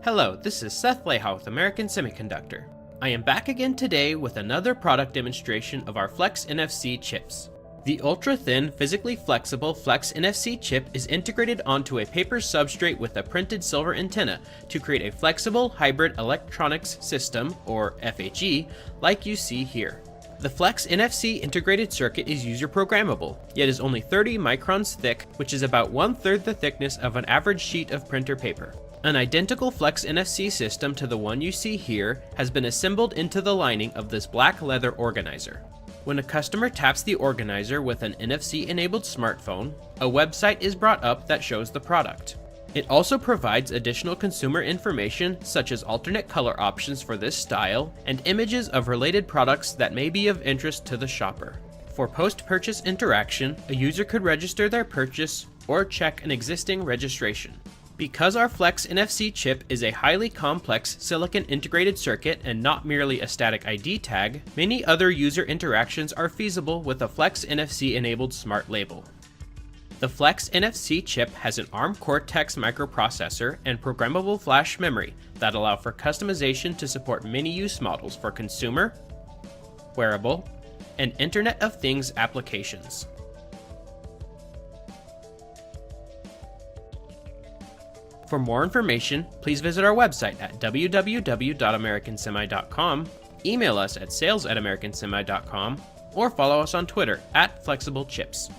Hello, this is Seth Leha with American Semiconductor. I am back again today with another product demonstration of our Flex NFC chips. The ultra-thin, physically flexible Flex NFC chip is integrated onto a paper substrate with a printed silver antenna to create a flexible hybrid electronics system, or FHE, like you see here. The Flex NFC integrated circuit is user programmable, yet is only 30 microns thick, which is about 1/3 the thickness of an average sheet of printer paper. An identical Flex NFC system to the one you see here has been assembled into the lining of this black leather organizer. When a customer taps the organizer with an NFC-enabled smartphone, a website is brought up that shows the product. It also provides additional consumer information such as alternate color options for this style and images of related products that may be of interest to the shopper. For post-purchase interaction, a user could register their purchase or check an existing registration. Because our Flex NFC chip is a highly complex silicon integrated circuit and not merely a static ID tag, many other user interactions are feasible with a Flex NFC enabled smart label. The Flex NFC chip has an ARM Cortex microprocessor and programmable flash memory that allow for customization to support many use models for consumer, wearable, and Internet of Things applications. For more information, please visit our website at www.americansemi.com, email us at sales@americansemi.com, or follow us on Twitter @FlexibleChips.